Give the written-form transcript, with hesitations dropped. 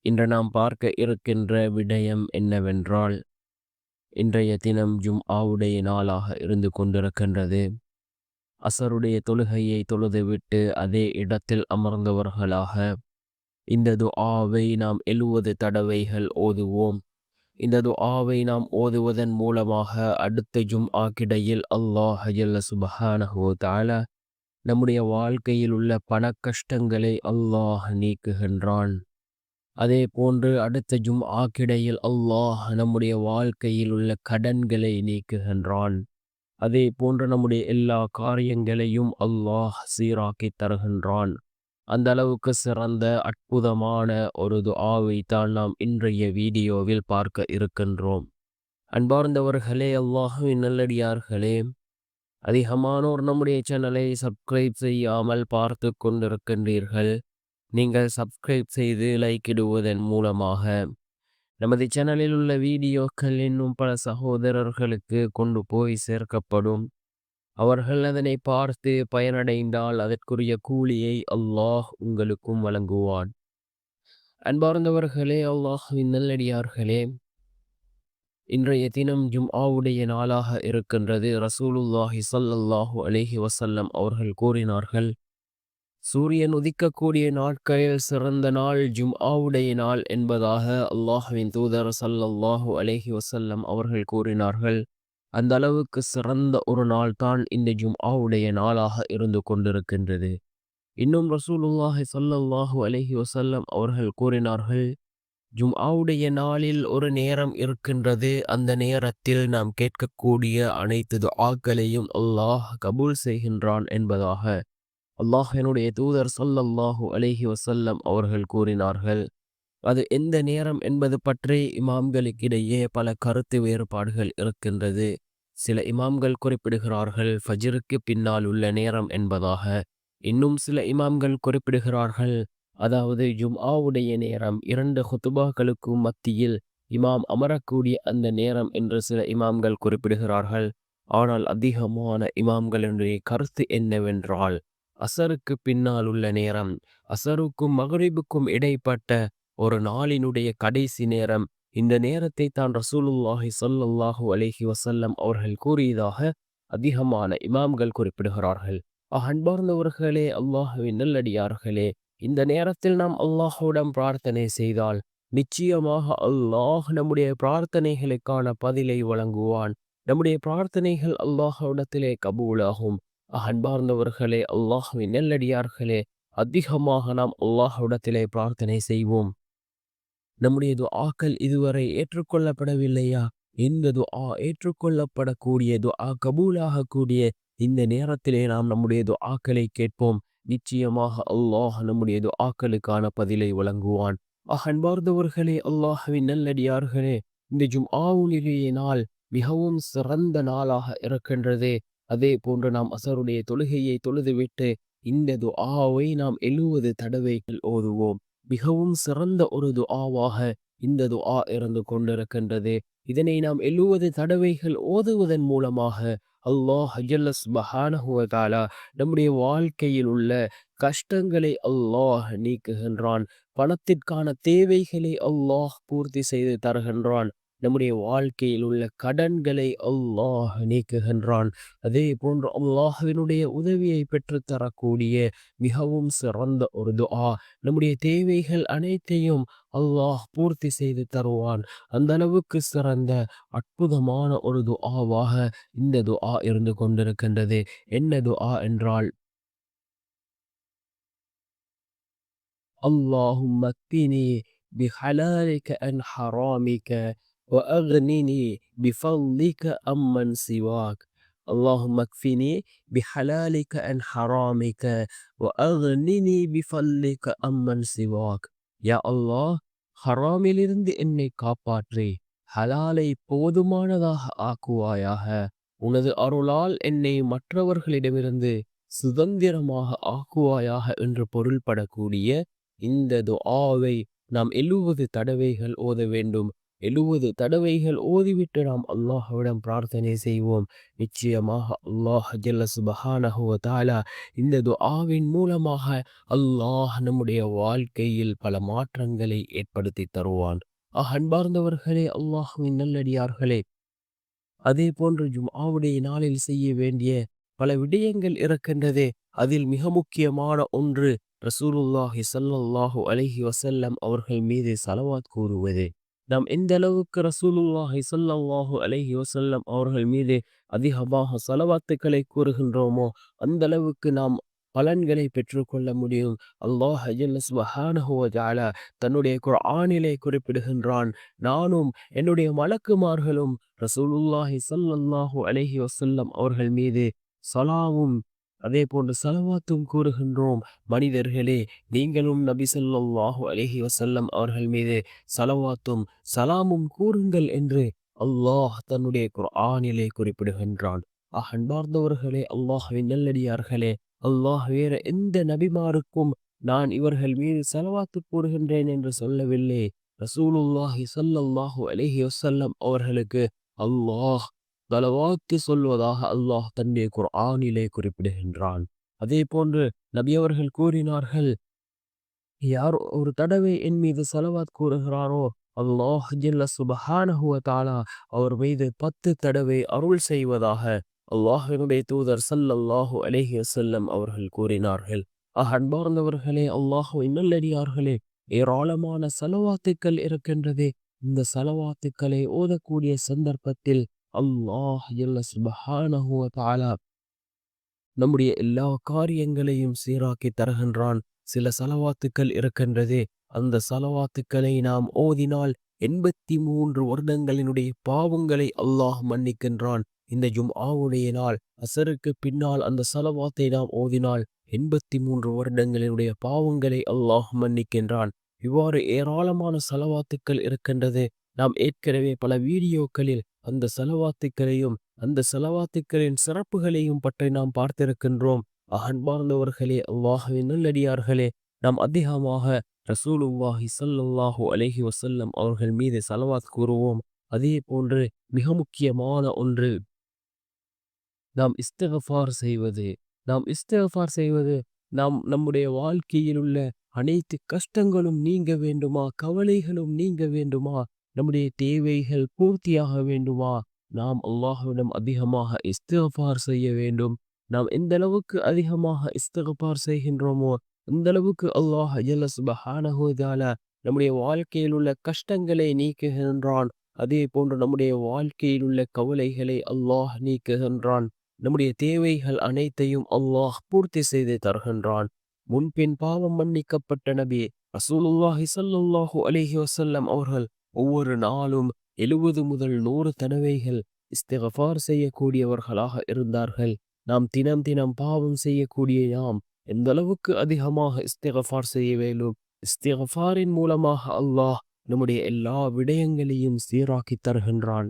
இன்று நாம் பார்க்க இருக்கின்ற விடயம் என்னவென்றால், இன்றைய தினம் ஜும்ஆவுடைய நாளாக இருந்து கொண்டிருக்கின்றது. அசருடைய தொழுகையை தொழுதுவிட்டு அதே இடத்தில் அமர்ந்தவர்களாக இந்த துஆவை நாம் 70 தடவைகள் ஓதுவோம். இந்த துஆவை நாம் ஓதுவதன் மூலமாக அடுத்த ஜும்ஆ கிடையில் அல்லாஹ் ஜல்ல சுப்ஹானஹு வ தஆலா நம்முடைய வாழ்க்கையில் உள்ள பண கஷ்டங்களை அல்லாஹ் நீக்குகின்றான். அதே போன்று அடுத்த ஜும்ஆ கிடையில் அல்லாஹ் நம்முடைய வாழ்க்கையில் உள்ள கடன்களை நீக்குகின்றான். அதே போன்று நம்முடைய எல்லா காரியங்களையும் அல்லாஹ் சீராக்கி தருகின்றான். அந்த அளவுக்கு சிறந்த அற்புதமான ஒரு துஆவை தான் நாம் இன்றைய வீடியோவில் பார்க்க இருக்கின்றோம். அன்பார்ந்தவர்களே, அல்லாஹ்வின் நல்லடியார்களே, அதிகமானோர் நம்முடைய சேனலை சப்ஸ்கிரைப் செய்யாமல் பார்த்து கொண்டிருக்கின்றீர்கள். நீங்கள் சப்ஸ்கிரைப் செய்து லைக் இடுவதன் மூலமாக நமது சேனலில் உள்ள வீடியோக்கள் இன்னும் பல சகோதரர்களுக்கு கொண்டு போய் சேர்க்கப்படும். அவர்கள் அதனை பார்த்து பயனடைந்தால் அதற்குரிய கூலியை அல்லாஹ் உங்களுக்கும் வழங்குவான். அன்பார்ந்தவர்களே, அல்லாஹ்வின் நல்லடியார்களே, இன்றைய தினம் ஜும்ஆவுடைய நாளாக இருக்கின்றது. ரசூலுல்லாஹி ஸல்லல்லாஹு அலைஹி வஸல்லம் அவர்கள் கூறினார்கள், சூரியன் உதிக்கக்கூடிய நாட்களில் சிறந்த நாள் ஜும்ஆவுடைய நாள் என்பதாக அல்லாஹ்வின் தூதர் ஸல்லல்லாஹு அலைஹி வஸல்லம் அவர்கள் கூறினார்கள். அந்த அளவுக்கு சிறந்த ஒரு நாள் தான் இந்த ஜும்ஆவுடைய நாளாக இருந்து கொண்டிருக்கின்றது. இன்னும் ரசூலுல்லாஹி ஸல்லல்லாஹு அலைஹி வஸல்லம் அவர்கள் கூறினார்கள், ஜும்ஆவுடைய நாளில் ஒரு நேரம் இருக்கின்றது. அந்த நேரத்தில் நாம் கேட்கக்கூடிய அனைத்து துஆக்களையும் அல்லாஹ் கபூல் செய்கின்றான் என்பதாக அல்லாஹ்வினுடைய தூதர் ஸல்லல்லாஹு அலைஹி வஸல்லம் அவர்கள் கூறினார்கள். அது எந்த நேரம் என்பது பற்றி இமாம்களுக்கிடையே பல கருத்து வேறுபாடுகள் இருக்கின்றது. சில இமாம்கள் குறிப்பிடுகிறார்கள் ஃபஜ்ருக்கு பின்னால் உள்ள நேரம் என்பதாக. இன்னும் சில இமாம்கள் குறிப்பிடுகிறார்கள், அதாவது ஜும்ஆவுடைய நேரம் 2 ஹுதுபாக்களுக்கும் மத்தியில் இமாம் அமரக்கூடிய அந்த நேரம் என்று சில இமாம்கள் குறிப்பிடுகிறார்கள். ஆனால் அதிகமான இமாம்களினுடைய கருத்து என்னவென்றால், அசருக்கு பின்னால் உள்ள நேரம், அசருக்கும் மக்ரிபுக்கும் இடைப்பட்ட ஒரு நாளினுடைய கடைசி நேரம், இந்த நேரத்தை தான் ரசூலுல்லாஹி ஸல்லல்லாஹு அலைஹி வஸல்லம் அவர்கள் கூறியதாக அதிகமான இமாம்கள் குறிப்பிடுகிறார்கள். அன்பார்ந்தவர்களே, அல்லாஹ்வின் நல்லடியார்களே, இந்த நேரத்தில் நாம் அல்லாஹ்விடம் பிரார்த்தனை செய்தால் நிச்சயமாக அல்லாஹ் நம்முடைய பிரார்த்தனைகளுக்கான பதிலை வழங்குவான். நம்முடைய பிரார்த்தனைகள் அல்லாஹ்விடத்திலே கபூலாகும். அன்பார்ந்தவர்களே, அல்லாஹ்வின் நல்லடியார்களே, அதிகமாக நாம் அல்லாஹ்விடத்திலே பிரார்த்தனை செய்வோம். நம்முடைய துஆக்கள் இதுவரை ஏற்றுக்கொள்ளப்படவில்லையா? இந்த துஆ ஏற்றுக்கொள்ளப்படக்கூடிய துஆ கபூலாகக்கூடிய இந்த நேரத்திலே நாம் நம்முடைய துஆக்களை கேட்போம். நிச்சயமாக அல்லாஹ் நம்முடைய துஆக்களுக்கான பதிலை வழங்குவான். அன்பார்ந்தவர்களே, அல்லாஹ்வின் நல்லடியார்களே, இந்த ஜும்ஆவுடைய நாள் மிகவும் சிறந்த நாளாக இருக்கின்றது. அதே போன்று நாம் அசருடைய தொழுகையை தொழுதுவிட்டு இந்த துஆவை நாம் 70 தடவைகள் ஓதுவோம். மிகவும் சிறந்த ஒரு துஆவாக இந்த துஆ இருந்து கொண்டிருக்கின்றது. இதனை நாம் 70 தடவைகள் ஓதுவதன் மூலமாக அல்லாஹ் ஜல்ல சுப்ஹானஹு வ தஆலா நம்முடைய வாழ்க்கையில் உள்ள கஷ்டங்களை அல்லாஹ் நீக்குகின்றான். பணத்திற்கான தேவைகளை அல்லாஹ் பூர்த்தி செய்து தருகின்றான். நம்முடைய வாழ்க்கையில் உள்ள கடன்களை அல்லாஹ் நீக்குகின்றான். அதே போன்று அல்லாஹ்வினுடைய உதவியை பெற்றுத்தரக்கூடிய மிகவும் சிறந்த ஒரு துஆ. நம்முடைய தேவைகள் அனைத்தையும் அல்லாஹ் பூர்த்தி செய்து தருவான். அந்த அளவுக்கு சிறந்த அற்புதமான ஒரு துஆவாக இந்த துஆ இருந்து கொண்டிருக்கின்றது. என்ன துஆ என்றால், அல்லாஹும்ம க்ஃபினி பிஹலாலிக அன் ஹராமிக وأغنني بفضلك أمن سواك. اللهم اكفني بحلالك عن حرامك وأغنني بفضلك أمن سواك. யா அல்லாஹ், ஹராமிலிருந்து என்னை காப்பாற்றி ஹலாலை போதுமானதாக ஆக்குவாயாக. உனது அருளால் என்னை மற்றவர்களிடமிருந்து சுதந்திரமாக ஆக்குவாயாக என்று பொருள்படக்கூடிய இந்த துஆவை நாம் 70 தடவைகள் ஓத வேண்டும். 70 தடவைகள் ஓதிவிட்டு நாம் அல்லாஹ்விடம் பிரார்த்தனை செய்வோம். நிச்சயமாக அல்லாஹ் ஜல்ல சுப்ஹானஹு வ தஆலா இந்த துஆவின் மூலமாக அல்லாஹ் நம்முடைய வாழ்க்கையில் பல மாற்றங்களை ஏற்படுத்தி தருவான். அன்பார்ந்தவர்களே, அல்லாஹ்வின் நல்லடியார்களே, அதே போன்று ஜும்ஆவுடைய நாளில் செய்ய வேண்டிய பல விடயங்கள் இருக்கின்றதே. அதில் மிக முக்கியமான ஒன்று ரசூலுல்லாஹி ஸல்லல்லாஹு அலைஹி வஸல்லம் அவர்கள் மீது ஸலவாத் கூறுவது. நாம் எந்த அளவுக்கு ரசூலுல்லாஹி ஸல்லல்லாஹு அலைஹி வஸல்லம் அவர்கள் மீது அதிகமாக ஸலவாத்துக்களை கூறுகின்றோமோ அந்த அளவுக்கு நாம் பலன்களை பெற்றுக்கொள்ள முடியும். அல்லாஹ் ஜல்ல சுப்ஹானஹு வ தஆலா தன்னுடைய குர்ஆனிலே குறிப்பிடுகின்றான், நானும் என்னுடைய மலக்குமார்களும் ரசூலுல்லாஹி ஸல்லல்லாஹு அலைஹி வஸல்லம் அவர்கள் மீது ஸலாவும் அதே போன்று ஸலவாத்தும் கூறுகின்றோம். மனிதர்களே, நீங்களும் நபி ஸல்லல்லாஹு அலைஹி வஸல்லம் அவர்கள் மீது ஸலவாத்தும் ஸலாமும் கூறுங்கள் என்று அல்லாஹ் தன்னுடைய குர்ஆனிலே குறிப்பிடுகின்றான். அன்பார்ந்தவர்களே, அல்லாஹ்வின் நல்லடியார்களே, அல்லாஹ் வேற எந்த நபிமாருக்கும் நான் இவர்கள் மீது ஸலவாத்து கூறுகின்றேன் என்று சொல்லவில்லை. ரசூலுல்லாஹி ஸல்லல்லாஹு அலைஹி வஸல்லம் அவர்களுக்கு அல்லாஹ் ஸலவாத்து சொல்வதாக அல்லாஹ் தன்னுடைய குர்ஆனிலே குறிப்பிடுகின்றான். அதே போன்று நபி அவர்கள் கூறினார்கள், யார் ஒரு தடவை என் மீது ஸலவாத் கூறுகிறாரோ அல்லாஹ் ஜல்ல சுப்ஹானஹு வ தஆலா அவர் மீது 10 தடவை அருள் செய்வதாக அல்லாஹ்வினுடைய தூதர் ஸல்லல்லாஹு அலைஹி வஸல்லம் அவர்கள் கூறினார்கள். அன்பார்ந்தவர்களே, அல்லாஹ்வின் நல்லடியார்களே, ஏராளமான ஸலவாத்துக்கள் இருக்கின்றதே. இந்த ஸலவாத்துக்களை ஓதக்கூடிய சந்தர்ப்பத்தில் அல்லாஹ் ஜல்ல சுப்ஹானஹு வ தஆலா நம்முடைய எல்லா காரியங்களையும் சீராக்கி தருகின்றான். சில ஸலவாத்துக்கள் இருக்கின்றதே, அந்த ஸலவாத்துக்களை நாம் ஓதினால் 83 வருடங்களினுடைய பாவங்களை அல்லாஹ் மன்னிக்கின்றான். இந்த ஜும்ஆவுடைய நாள் அசருக்கு பின்னால் அந்த ஸலவாத்தை நாம் ஓதினால் 83 வருடங்களினுடைய பாவங்களை அல்லாஹ் மன்னிக்கின்றான். இவ்வாறு ஏராளமான ஸலவாத்துக்கள் இருக்கின்றது. நாம் ஏற்கனவே பல வீடியோக்களில் அந்த ஸலவாத்துக்களையும் அந்த ஸலவாத்துக்களின் சிறப்புகளையும் பற்றி நாம் பார்த்திருக்கின்றோம். அன்பார்ந்தவர்களே, அல்லாஹ்வின் நல்லடியார்களே, நாம் அதிகமாக ரசூலுல்லாஹி ஸல்லல்லாஹு அலைஹி வஸல்லம் அவர்கள் மீது ஸலவாத் கூறுவோம். அதே போன்று மிக முக்கியமான ஒன்று நாம் இஸ்திக்ஃபார் செய்வது. நாம் நம்முடைய வாழ்க்கையில் உள்ள அனைத்து கஷ்டங்களும் நீங்க வேண்டுமா, கவலைகளும் நீங்க வேண்டுமா, நம்முடைய தேவைகள் பூர்த்தியாக வேண்டுமா, நாம் அல்லாஹ்விடம் அதிகமாக இஸ்திக்ஃபார் செய்ய வேண்டும். நாம் எந்த அளவுக்கு அதிகமாக இஸ்திக்ஃபார் செய்கின்றோமோ அந்த அளவுக்கு அல்லாஹ் ஜல்ல சுப்ஹானஹு வ தஆலா நம்முடைய வாழ்க்கையில் உள்ள கஷ்டங்களை நீக்குகின்றான். அதே போன்று நம்முடைய வாழ்க்கையில் உள்ள கவலைகளை அல்லாஹ் நீக்குகின்றான். நம்முடைய தேவைகள் அனைத்தையும் அல்லாஹ் பூர்த்தி செய்து தருகின்றான். முன்பின் பாவம் மன்னிக்கப்பட்ட நபி ரசூலுல்லாஹி ஸல்லல்லாஹு அலைஹி வஸல்லம் அவர்கள் ஒவ்வொரு நாளும் 70 முதல் 100 தடவைகள் இஸ்திக்ஃபார் செய்யக்கூடியவர்களாக இருந்தார்கள். நாம் தினம் தினம் பாவம் செய்யக்கூடிய நாம் எந்த அளவுக்கு அதிகமாக இஸ்திக்ஃபார் செய்ய வேண்டும். இஸ்திக்ஃபாரின் மூலமாக அல்லாஹ் நம்முடைய எல்லா விடயங்களையும் சீராக்கி தருகின்றான்.